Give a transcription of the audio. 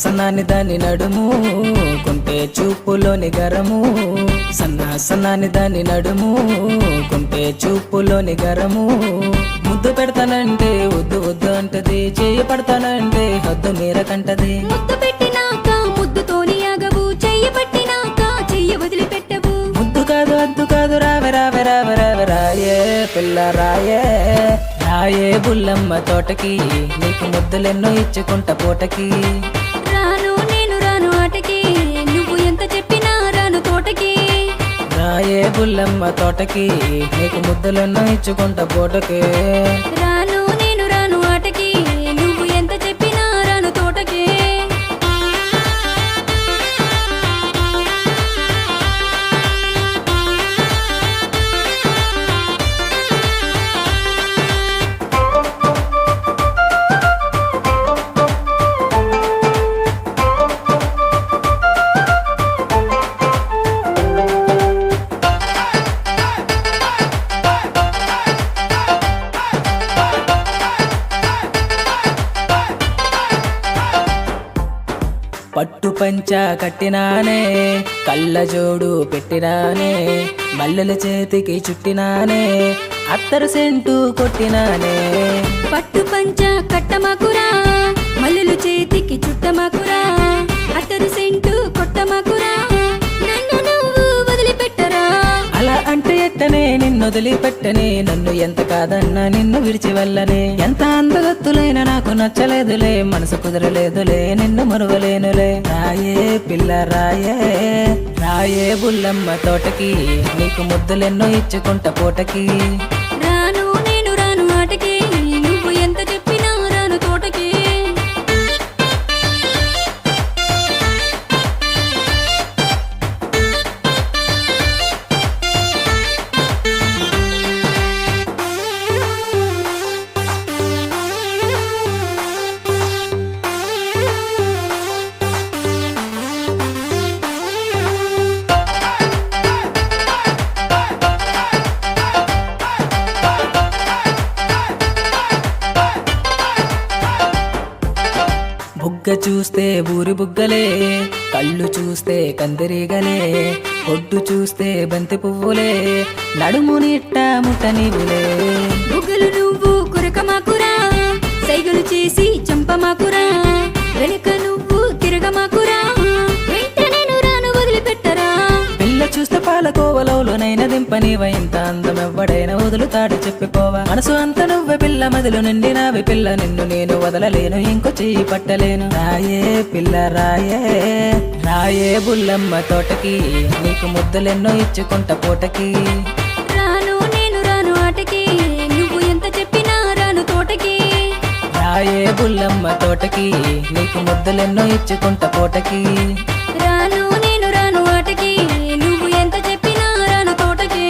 సన్నాని దాని నడుము కొంటే చూపులోని గరము సన్నాని దాని నడుము కొంటే చూపులోని గరము ముద్దు పెడతానంటే వద్దు వద్దు అంటది చేయి పడతానంటే హద్దు మీర కంటది ముద్దు పెట్టినాక ముద్దుతోని ఆగవు చెయ్యి పట్టినాక చెయ్యి వదిలిపెట్టవు ముద్దు కాదు అద్దు కాదు రావే రావే రావే రావే రాయే పిల్ల రాయే రాయే బుల్లమ్మ తోటకి నీకు ముద్దులెన్నో ఇచ్చుకుంట పూటకి రాను నేను రాను ఆటకి నువ్వు ఎంత చెప్పినా రాను తోటకి రాయే బుల్లమ్మ తోటకి నీకు ముద్దులెన్నో ఇచ్చుకుంట పూటకి రాను నేను రాను ఆటకి నువ్వు ఎంత చెప్పినా రాను తోటకి పట్టు పంచ కట్టినానే కళ్ళ జోడు పెట్టినానే మల్లెల చేతికి చుట్టినానే అత్తరు సెంటు కొట్టినానే పట్టు పంచ కట్టమాకురా మల్లెలు చేతికి చుట్టమాకురా అత్తరు సెంటు కొట్టమాకురా నన్ను నువ్వు వదిలిపెట్టరా అలా అంటే ఎట్టనే నిన్ను వదిలిపెట్టనే నన్ను ఎంత కాదన్నా నిన్ను విడిచి వెళ్ళనే ఎంత అందగత్తులైనా నాకు నచ్చలేదులే మనసు కుదరలేదులే నిన్ను మరువలేనులే రాయే పిల్ల రాయే రాయే బుల్లమ్మ తోటకి నీకు ముద్దులెన్నో ఇచ్చుకుంట పూటకి రాను నేను రాను ఆటకి నువ్వు ఎంత చెప్పినా రాను తోటకి బుగ్గ చూస్తే బూరి బుగ్గలే కళ్ళు చూస్తే కందిరీగలే ఒడ్డు చూస్తే బంతి పువ్వులే నడుము నిట్ట ముట్ట నీవులే బుగ్గలు నువ్వు కురకమాకురా సైగలు చేసి చంపమాకురా వెనుక నువ్వు తిరగమాకురా వెంట నేను రాను వదిలిపెట్టరా పిల్ల చూస్తే పాలకోవలోనైనా దింపనివ ఇంత అందం ఎవ్వడైనా వదులుతాడు చెప్పిపోవా మనసు అంత నువ్వే పిల్ల మదిలో నిండినావి పిల్ల నిన్ను నేను వదలలేను ఇంకో చెయ్యి పట్టలేను రాయే పిల్ల రాయే రాయే బుల్లమ్మ తోటకి నీకు ముద్దులెన్నో ఇచ్చుకుంట పూటకి రాను నేను రాను ఆటకి నువ్వు ఎంత చెప్పినా రాను తోటకి రాయే బుల్లమ్మ తోటకి నీకు ముద్దులెన్నో ఇచ్చుకుంట పూటకి రాను నేను రాను ఆటకి నువ్వు ఎంత చెప్పినా రాను తోటకి